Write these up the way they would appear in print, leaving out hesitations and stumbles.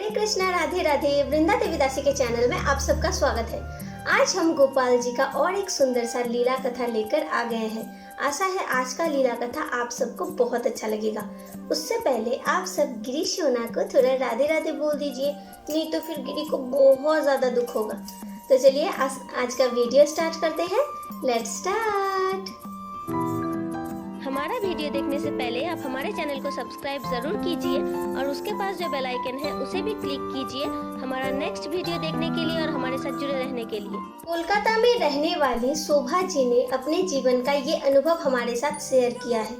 हरे कृष्णा, राधे राधे। वृंदा देवीदासी के चैनल में आप सबका स्वागत है। आज हम गोपाल जी का और एक सुंदर सा लीला कथा लेकर आ गए हैं। आशा है आज का लीला कथा आप सबको बहुत अच्छा लगेगा। उससे पहले आप सब गिरी सोना को थोड़ा राधे राधे बोल दीजिए, नहीं तो फिर गिरी को बहुत ज्यादा दुख होगा। तो चलिए आज का वीडियो स्टार्ट करते हैं। Let's start. हमारा वीडियो देखने से पहले आप हमारे चैनल को सब्सक्राइब जरूर कीजिए और उसके पास जो बेल आइकन है उसे भी क्लिक कीजिए हमारा नेक्स्ट वीडियो देखने के लिए और हमारे साथ जुड़े रहने के लिए। कोलकाता में रहने वाली शोभा जी ने अपने जीवन का ये अनुभव हमारे साथ शेयर किया है।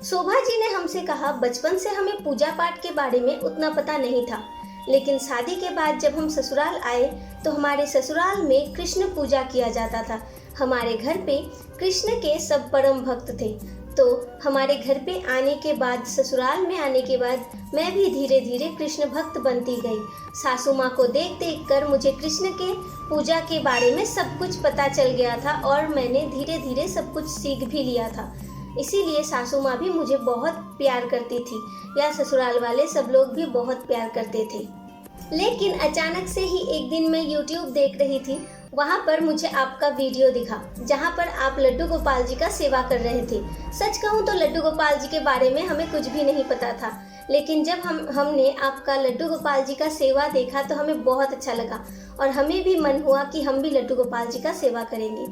शोभा जी ने हमसे कहा, बचपन से हमें पूजा पाठ के बारे में उतना पता नहीं था, लेकिन शादी के बाद जब हम ससुराल आए तो हमारे ससुराल में कृष्ण पूजा किया जाता था। हमारे घर पे कृष्ण के सब परम भक्त थे, तो हमारे घर पे आने के बाद, ससुराल में आने के बाद मैं भी धीरे धीरे कृष्ण भक्त बनती गई। सासू माँ को देख देख कर मुझे कृष्ण के पूजा के बारे में सब कुछ पता चल गया था और मैंने धीरे धीरे सब कुछ सीख भी लिया था। इसीलिए सासू माँ भी मुझे बहुत प्यार करती थी, या ससुराल वाले सब लोग भी बहुत प्यार करते थे। लेकिन अचानक से ही एक दिन मैं YouTube देख रही थी, वहाँ पर मुझे आपका वीडियो दिखा जहाँ पर आप लड्डू गोपाल जी का सेवा कर रहे थे। सच कहूँ तो लड्डू गोपाल जी के बारे में हमें कुछ भी नहीं पता था, लेकिन जब हमने आपका लड्डू गोपाल जी का सेवा देखा तो हमें बहुत अच्छा लगा और हमें भी मन हुआ कि हम भी लड्डू गोपाल जी का सेवा करेंगे।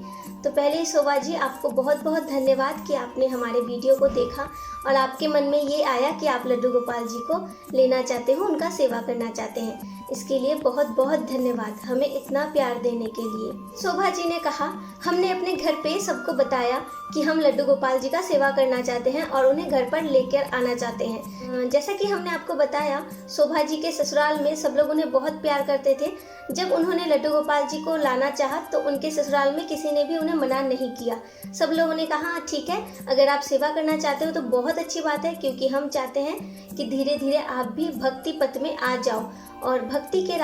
तो पहले ही शोभा जी, आपको बहुत बहुत धन्यवाद कि आपने हमारे वीडियो को देखा और आपके मन में ये आया कि आप लड्डू गोपाल जी को लेना चाहते हो, उनका सेवा करना चाहते हैं। इसके लिए बहुत बहुत धन्यवाद हमें इतना प्यार देने के लिए। शोभा जी ने कहा, हमने अपने घर पे सबको बताया कि हम लड्डू गोपाल जी का सेवा करना चाहते हैं और उन्हें घर पर लेकर आना चाहते हैं। जैसा कि हमने आपको बताया, शोभा जी के ससुराल में सब लोग उन्हें बहुत प्यार करते थे। जब उन्होंने लड्डू गोपाल जी को लाना चाहा तो उनके ससुराल में किसी ने भी उन्हें मना नहीं किया। सब लोगों ने कहा, ठीक है, अगर आप सेवा करना चाहते हो तो बहुत अच्छी बात है, क्योंकि हम चाहते हैं कि धीरे धीरे आप भी भक्ति पथ में आ जाओ और भक्ति का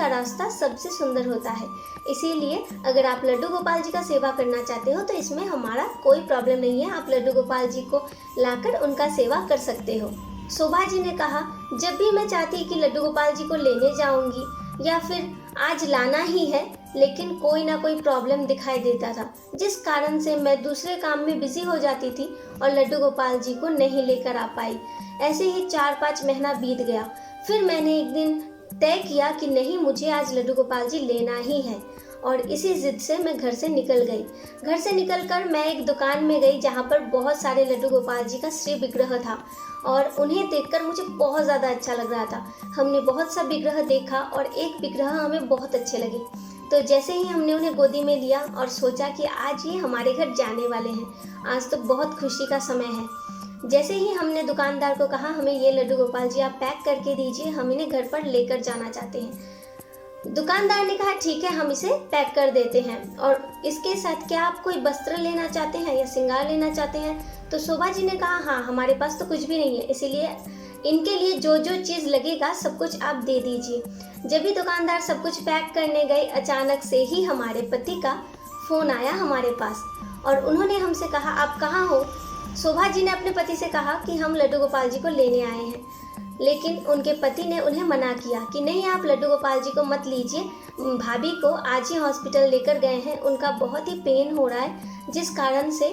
रास्ता सबसे सुंदर होता है। इसीलिए अगर आप लड्डू गोपाल जी का सेवा करना चाहते हो तो इसमें हमारा कोई प्रॉब्लम नहीं है, आप लड्डू गोपाल जी को लाकर उनका सेवा कर सकते हो। शोभा जी ने कहा, जब भी मैं चाहती कि लड्डू गोपाल जी को लेने जाऊंगी या फिर आज लाना ही है, लेकिन कोई ना कोई प्रॉब्लम दिखाई देता था, जिस कारण से मैं दूसरे काम में बिजी हो जाती थी और लड्डू गोपाल जी को नहीं लेकर आ पाई। ऐसे ही 4-5 महीना बीत गया। फिर मैंने एक दिन तय किया कि नहीं, मुझे आज लड्डू गोपाल जी लेना ही है, और इसी जिद से मैं घर से निकल गई। घर से निकलकर मैं एक दुकान में गई जहाँ पर बहुत सारे लड्डू गोपाल जी का श्री विग्रह था और उन्हें देखकर मुझे बहुत ज़्यादा अच्छा लग रहा था। हमने बहुत सा विग्रह देखा और एक विग्रह हमें बहुत अच्छे लगे। तो जैसे ही हमने उन्हें गोदी में लिया और सोचा कि आज ये हमारे घर जाने वाले हैं, आज तो बहुत खुशी का समय है। जैसे ही हमने दुकानदार को कहा, हमें ये लड्डू गोपाल जी आप पैक करके दीजिए, हम इन्हें घर पर लेकर जाना चाहते हैं। दुकानदार ने कहा, ठीक है, हम इसे पैक कर देते हैं, और इसके साथ क्या आप कोई वस्त्र लेना चाहते हैं या श्रृंगार लेना चाहते हैं? तो शोभा जी ने कहा, हाँ, हमारे पास तो कुछ भी नहीं है, इसीलिए इनके लिए जो जो चीज़ लगेगा सब कुछ आप दे दीजिए। जब भी दुकानदार सब कुछ पैक करने गए, अचानक से ही हमारे पति का फ़ोन आया हमारे पास और उन्होंने हमसे कहा, आप कहाँ हो? शोभा जी ने अपने पति से कहा कि हम लड्डू गोपाल जी को लेने आए हैं, लेकिन उनके पति ने उन्हें मना किया कि नहीं, आप लड्डू गोपाल जी को मत लीजिए, भाभी को आज ही हॉस्पिटल लेकर गए हैं, उनका बहुत ही पेन हो रहा है, जिस कारण से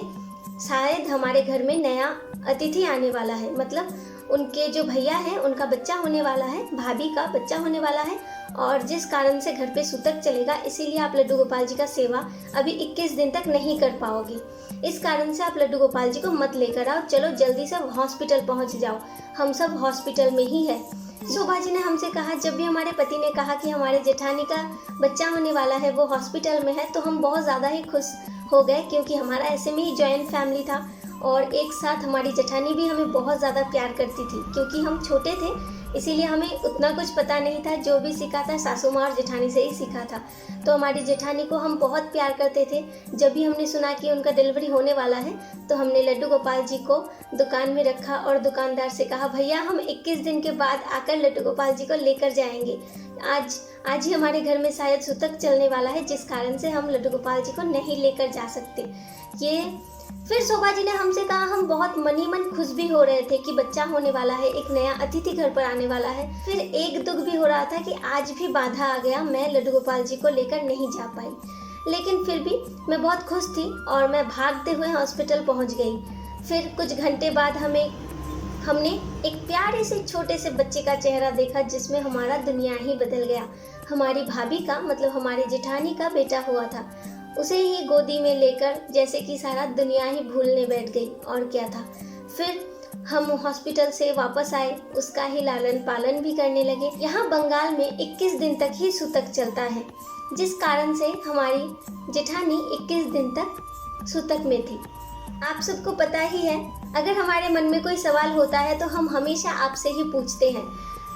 शायद हमारे घर में नया अतिथि आने वाला है, मतलब उनके जो भैया हैं उनका बच्चा होने वाला है, भाभी का बच्चा होने वाला है, और जिस कारण से घर पे सूतक चलेगा, इसीलिए आप लड्डू गोपाल जी का सेवा अभी 21 दिन तक नहीं कर पाओगे। इस कारण से आप लड्डू गोपाल जी को मत लेकर आओ, चलो जल्दी से हॉस्पिटल पहुंच जाओ, हम सब हॉस्पिटल में ही है। शोभा जी ने हमसे कहा, जब भी हमारे पति ने कहा कि हमारे जेठानी का बच्चा होने वाला है, वो हॉस्पिटल में है, तो हम बहुत ज़्यादा ही खुश हो गए, क्योंकि हमारा ऐसे में ही जॉइंट फैमिली था और एक साथ हमारी जेठानी भी हमें बहुत ज़्यादा प्यार करती थी। क्योंकि हम छोटे थे इसीलिए हमें उतना कुछ पता नहीं था, जो भी सीखा था सासू माँ और जेठानी से ही सीखा था। तो हमारी जेठानी को हम बहुत प्यार करते थे। जब भी हमने सुना कि उनका डिलीवरी होने वाला है तो हमने लड्डू गोपाल जी को दुकान में रखा और दुकानदार से कहा, भैया हम 21 दिन के बाद आकर लड्डू गोपाल जी को लेकर जाएंगे, आज ही हमारे घर में शायद सूतक चलने वाला है, जिस कारण से हम लड्डू गोपाल जी को नहीं लेकर जा सकते। ये फिर शोभा जी ने हमसे कहा, हम बहुत मन ही मन खुश भी हो रहे थे कि बच्चा होने वाला है, एक नया अतिथि घर पर आने वाला है। फिर एक दुख भी हो रहा था कि आज भी बाधा आ गया, मैं लड्डू गोपाल जी को लेकर नहीं जा पाई। लेकिन फिर भी मैं बहुत खुश थी और मैं भागते हुए हॉस्पिटल पहुंच गई। फिर कुछ घंटे बाद हमने एक प्यारे से छोटे से बच्चे का चेहरा देखा जिसमें हमारा दुनिया ही बदल गया। हमारी भाभी का मतलब हमारी जेठानी का बेटा हुआ था। उसे ही गोदी में लेकर जैसे कि सारा दुनिया ही भूलने बैठ गई। और क्या था। फिर हम हॉस्पिटल से वापस आए, उसका ही लालन पालन भी करने लगे। यहाँ बंगाल में 21 दिन तक ही सूतक चलता है, जिस कारण से हमारी जेठानी 21 दिन तक सूतक में थी। आप सबको पता ही है, अगर हमारे मन में कोई सवाल होता है तो हम हमेशा आपसे ही पूछते हैं।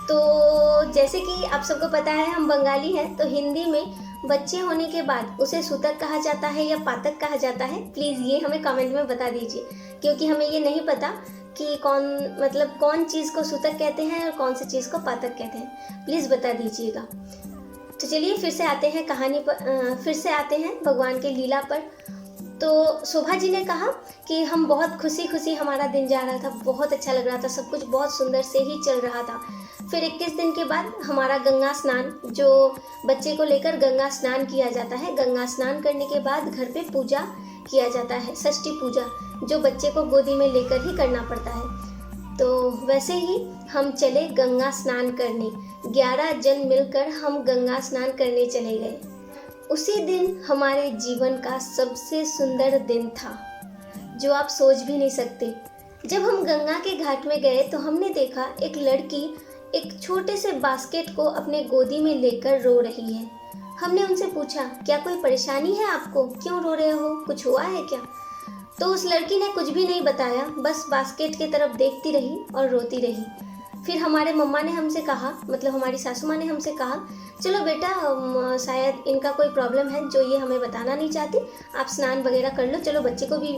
तो जैसे कि आप सबको पता है हम बंगाली हैं, तो हिंदी में बच्चे होने के बाद उसे सूतक कहा जाता है या पातक कहा जाता है, प्लीज़ ये हमें कमेंट में बता दीजिए, क्योंकि हमें ये नहीं पता कि कौन चीज़ को सूतक कहते हैं और कौन सी चीज़ को पातक कहते हैं। प्लीज़ बता दीजिएगा। तो चलिए फिर से आते हैं कहानी पर, फिर से आते हैं भगवान के लीला पर। तो शोभा जी ने कहा कि हम बहुत खुशी हमारा दिन जा रहा था, बहुत अच्छा लग रहा था, सब कुछ बहुत सुंदर से ही चल रहा था। फिर 21 दिन के बाद हमारा गंगा स्नान, जो बच्चे को लेकर गंगा स्नान किया जाता है, गंगा स्नान करने के बाद घर पे पूजा किया जाता है, षष्ठी पूजा, जो बच्चे को गोदी में लेकर ही करना पड़ता है। तो वैसे ही हम चले गंगा स्नान करने। 11 जन मिलकर हम गंगा स्नान करने चले गए। उसी दिन हमारे जीवन का सबसे सुंदर दिन था, जो आप सोच भी नहीं सकते। जब हम गंगा के घाट में गए तो हमने देखा एक लड़की एक छोटे से बास्केट को अपने गोदी में लेकर रो रही है। हमने उनसे पूछा, क्या कोई परेशानी है आपको, क्यों रो रहे हो, कुछ हुआ है क्या? तो उस लड़की ने कुछ भी नहीं बताया, बस बास्केट की तरफ देखती रही और रोती रही। फिर हमारे मम्मा ने हमसे कहा, मतलब हमारी सासू माँ ने हमसे कहा, चलो बेटा, शायद इनका कोई प्रॉब्लम है जो ये हमें बताना नहीं चाहती, आप स्नान वगैरह कर लो, चलो बच्चे को भी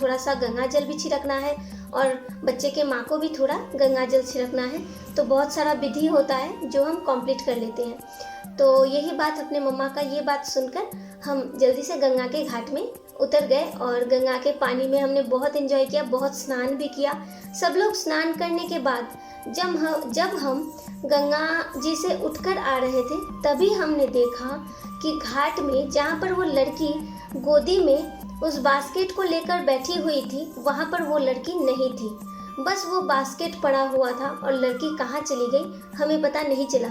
थोड़ा सा गंगा जल भी छिड़कना है और बच्चे के माँ को भी थोड़ा गंगा जल छिड़कना है। तो बहुत सारा विधि होता है जो हम कंप्लीट कर लेते हैं। तो यही बात, अपने मम्मा का ये बात सुनकर हम जल्दी से गंगा के घाट में उतर गए और गंगा के पानी में हमने बहुत एंजॉय किया, बहुत स्नान भी किया। सब लोग स्नान करने के बाद जब हम गंगा जी से उठकर आ रहे थे, तभी हमने देखा कि घाट में जहाँ पर वो लड़की गोदी में उस बास्केट को लेकर बैठी हुई थी, वहाँ पर वो लड़की नहीं थी। बस वो बास्केट पड़ा हुआ था और लड़की कहाँ चली गई हमें पता नहीं चला,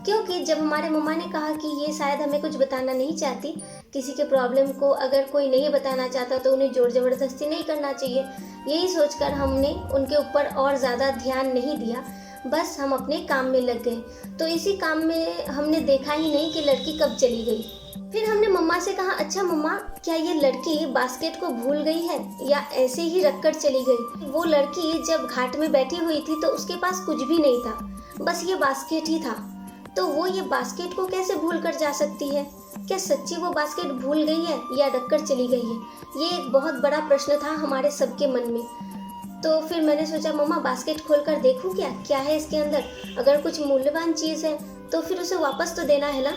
क्योंकि जब हमारे मम्मा ने कहा कि ये शायद हमें कुछ बताना नहीं चाहती, किसी के प्रॉब्लम को अगर कोई नहीं बताना चाहता तो उन्हें जोर ज़बरदस्ती नहीं करना चाहिए, यही सोचकर हमने उनके ऊपर और ज़्यादा ध्यान नहीं दिया, बस हम अपने काम में लग गए। तो इसी काम में हमने देखा ही नहीं कि लड़की कब चली गई। फिर हमने मम्मा से कहा, अच्छा मम्मा, क्या ये लड़की बास्केट को भूल गई है या ऐसे ही रखकर चली गई? वो लड़की जब घाट में बैठी हुई थी तो उसके पास कुछ भी नहीं था, बस ये बास्केट ही था। तो वो ये बास्केट को कैसे भूल कर जा सकती है? क्या सच्ची वो बास्केट भूल गई है या रखकर चली गई है? ये एक बहुत बड़ा प्रश्न था हमारे सबके मन में। तो फिर मैंने सोचा, मम्मा बास्केट खोलकर देखूं क्या है इसके अंदर, अगर कुछ मूल्यवान चीज़ है तो फिर उसे वापस तो देना है ना।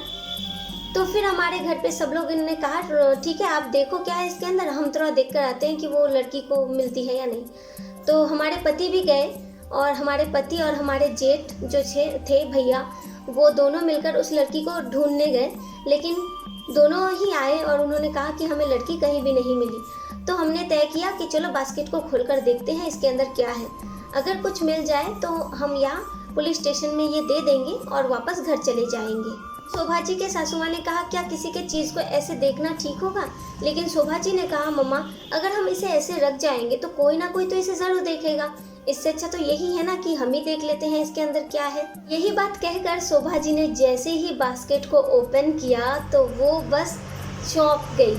तो फिर हमारे घर पे सब लोग ने कहा, ठीक है आप देखो क्या है इसके अंदर, हम थोड़ा देख कर आते हैं कि वो लड़की को मिलती है या नहीं। तो हमारे पति भी गए और हमारे पति और हमारे जेठ जो थे भैया, वो दोनों मिलकर उस लड़की को ढूंढने गए, लेकिन दोनों ही आए और उन्होंने कहा कि हमें लड़की कहीं भी नहीं मिली। तो हमने तय किया कि चलो बास्केट को खोलकर देखते हैं इसके अंदर क्या है, अगर कुछ मिल जाए तो हम यहाँ पुलिस स्टेशन में ये दे देंगे और वापस घर चले जाएंगे। शोभा जी के सासू माँ ने कहा, क्या किसी के चीज़ को ऐसे देखना ठीक होगा? लेकिन शोभा जी ने कहा, मम्मा अगर हम इसे ऐसे रख जाएंगे तो कोई ना कोई तो इसे ज़रूर देखेगा, इससे अच्छा तो यही है ना कि हम ही देख लेते हैं इसके अंदर क्या है। यही बात कहकर शोभा जी ने जैसे ही बास्केट को ओपन किया तो वो बस चौंक गई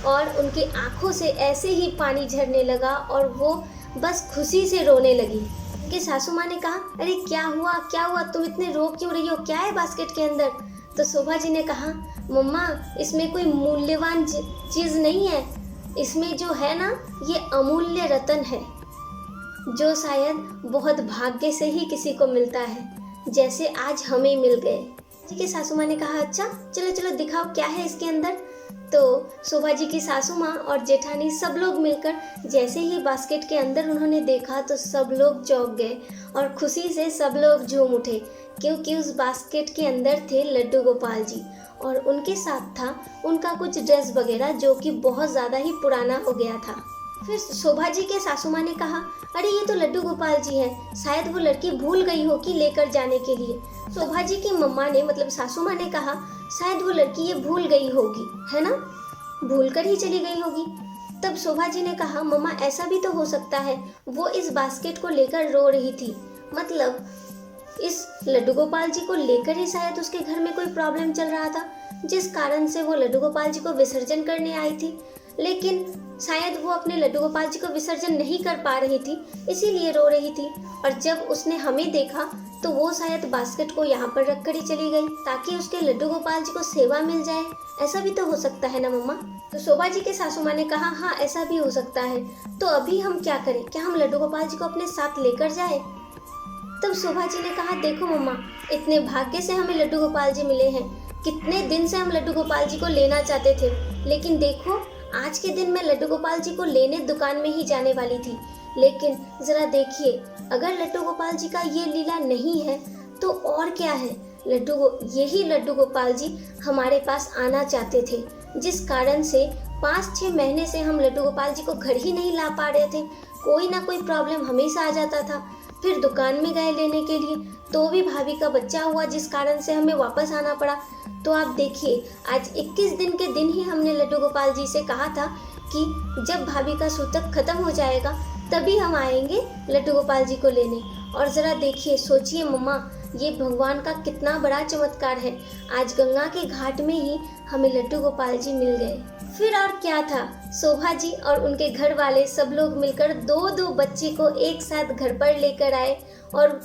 और उनकी आंखों से ऐसे ही पानी झरने लगा और वो बस खुशी से रोने लगी। उनकी सासू माँ ने कहा, अरे क्या हुआ, तुम इतने रो क्यों रही हो, क्या है बास्केट के अंदर? तो शोभा जी ने कहा, मम्मा इसमें कोई मूल्यवान चीज़ नहीं है, इसमें जो है ना ये अमूल्य रतन है, जो शायद बहुत भाग्य से ही किसी को मिलता है, जैसे आज हमें मिल गए। जी के सासू माँ ने कहा, अच्छा चलो दिखाओ क्या है इसके अंदर। तो शोभा जी की सासू माँ और जेठानी सब लोग मिलकर जैसे ही बास्केट के अंदर उन्होंने देखा तो सब लोग चौंक गए और खुशी से सब लोग झूम उठे, क्योंकि उस बास्केट के अंदर थे लड्डू गोपाल जी और उनके साथ था उनका कुछ ड्रेस वगैरह जो कि बहुत ज़्यादा ही पुराना हो गया था। फिर शोभा जी के सासू माँ ने कहा, अरे ये तो लड्डू गोपाल जी हैं, शायद वो लड़की भूल गई होगी लेकर जाने के लिए। शोभा जी की मम्मा ने मतलब सासू माँ ने कहा, शायद वो लड़की ये भूल गई होगी, है ना, भूल कर ही चली गई होगी। तब शोभा जी ने कहा, मम्मा ऐसा भी तो हो सकता है, वो इस बास्केट को लेकर रो रही थी, मतलब इस लड्डू गोपाल जी को लेकर ही शायद उसके घर में कोई प्रॉब्लम चल रहा था, जिस कारण से वो लड्डू गोपाल जी को विसर्जन करने आई थी, लेकिन शायद वो अपने लड्डू गोपाल जी को विसर्जन नहीं कर पा रही थी, इसीलिए रो रही थी। और जब उसने हमें देखा तो वो शायद बास्केट को यहाँ पर रख कर ही चली गई ताकि उसके लड्डू गोपाल जी को सेवा मिल जाए। ऐसा भी तो हो सकता है ना मम्मा। तो शोभा जी के सासू माँ ने कहा, हाँ ऐसा भी हो सकता है, तो अभी हम क्या करें, क्या हम लड्डू गोपाल जी को अपने साथ लेकर जाए? तब शोभा जी ने कहा, देखो मम्मा, इतने भाग्य से हमें लड्डू गोपाल जी मिले हैं, कितने दिन से हम लड्डू गोपाल जी को लेना चाहते थे, लेकिन देखो आज के दिन मैं लड्डू गोपाल जी को लेने दुकान में ही जाने वाली थी, लेकिन जरा देखिए, अगर लड्डू गोपाल जी का ये लीला नहीं है तो और क्या है। यही लड्डू गोपाल जी हमारे पास आना चाहते थे, जिस कारण से 5-6 महीने से हम लड्डू गोपाल जी को घर ही नहीं ला पा रहे थे, कोई ना कोई प्रॉब्लम हमेशा आ जाता था। फिर दुकान में गए लेने के लिए तो भी भाभी का बच्चा हुआ, जिस कारण से हमें वापस आना पड़ा। तो आप देखिए, आज 21 दिन के दिन ही हमने लड्डू गोपाल जी से कहा था कि जब भाभी का सूतक खत्म हो जाएगा तभी हम आएंगे लड्डू गोपाल जी को लेने। और ज़रा देखिए, सोचिए मम्मा, ये भगवान का कितना बड़ा चमत्कार है, आज गंगा के घाट में ही हमें लड्डू गोपाल जी मिल गए। फिर और क्या था, शोभा जी और उनके घर वाले सब लोग मिलकर 2-2 बच्चे को एक साथ घर पर लेकर आए और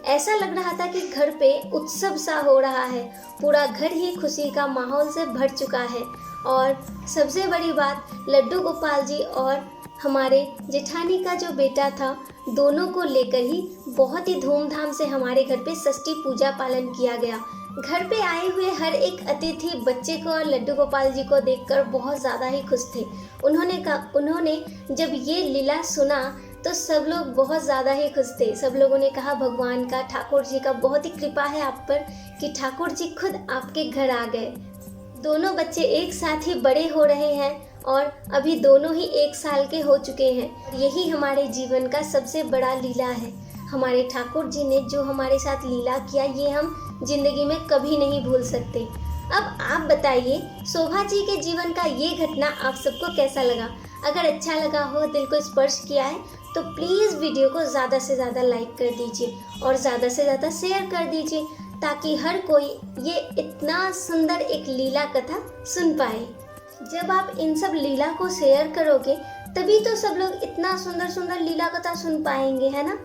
ऐसा लग रहा था कि घर पे उत्सव सा हो रहा है, पूरा घर ही खुशी का माहौल से भर चुका है। और सबसे बड़ी बात, लड्डू गोपाल जी और हमारे जेठानी का जो बेटा था, दोनों को लेकर ही बहुत ही धूमधाम से हमारे घर पे षष्ठी पूजा पालन किया गया। घर पे आए हुए हर एक अतिथि बच्चे को और लड्डू गोपाल जी को देखकर बहुत ज़्यादा ही खुश थे। उन्होंने जब ये लीला सुना तो सब लोग बहुत ज़्यादा ही खुश थे। सब लोगों ने कहा, भगवान का, ठाकुर जी का बहुत ही कृपा है आप पर कि ठाकुर जी खुद आपके घर आ गए। दोनों बच्चे एक साथ ही बड़े हो रहे हैं और अभी दोनों ही 1 साल के हो चुके हैं। यही हमारे जीवन का सबसे बड़ा लीला है। हमारे ठाकुर जी ने जो हमारे साथ लीला किया, ये हम जिंदगी में कभी नहीं भूल सकते। अब आप बताइए, शोभा जी के जीवन का ये घटना आप सबको कैसा लगा? अगर अच्छा लगा हो, दिल को स्पर्श किया है, तो प्लीज़ वीडियो को ज़्यादा से ज़्यादा लाइक कर दीजिए और ज़्यादा से ज़्यादा शेयर कर दीजिए, ताकि हर कोई ये इतना सुंदर एक लीला कथा सुन पाए। जब आप इन सब लीला को शेयर करोगे तभी तो सब लोग इतना सुंदर सुंदर लीला कथा सुन पाएंगे, है ना?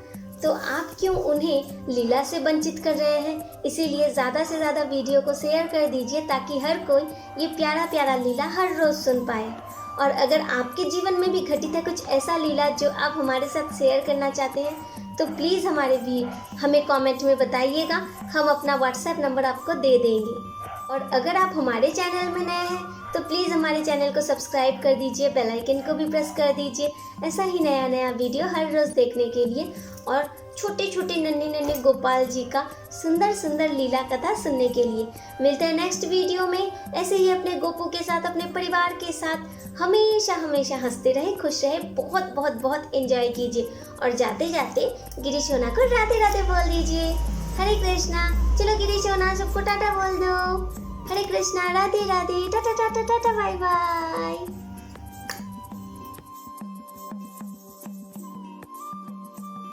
तो आप क्यों उन्हें लीला से वंचित कर रहे हैं? इसीलिए ज़्यादा से ज़्यादा वीडियो को शेयर कर दीजिए, ताकि हर कोई ये प्यारा प्यारा लीला हर रोज़ सुन पाए। और अगर आपके जीवन में भी घटित है कुछ ऐसा लीला जो आप हमारे साथ शेयर करना चाहते हैं, तो प्लीज़ हमें कमेंट में बताइएगा, हम अपना व्हाट्सएप नंबर आपको दे देंगे। और अगर आप हमारे चैनल में नए हैं तो प्लीज़ हमारे चैनल को सब्सक्राइब कर दीजिए, बेल आइकन को भी प्रेस कर दीजिए, ऐसा ही नया नया वीडियो हर रोज़ देखने के लिए और छोटे छोटे नन्हे नन्हे गोपाल जी का सुंदर सुंदर लीला कथा सुनने के लिए। मिलते हैं नेक्स्ट वीडियो में, ऐसे ही अपने गोपू के साथ, अपने परिवार के साथ हमेशा हमेशा हंसते रहे, खुश रहे, बहुत बहुत बहुत एंजॉय कीजिए। और जाते जाते गिरी सोना को राधे राधे बोल दीजिए। हरे कृष्णा। चलो गिरी सोना, सबको टाटा बोल दो। हरे कृष्णा, राधे राधे, टाटा टाटा टाटा, बाय बाय।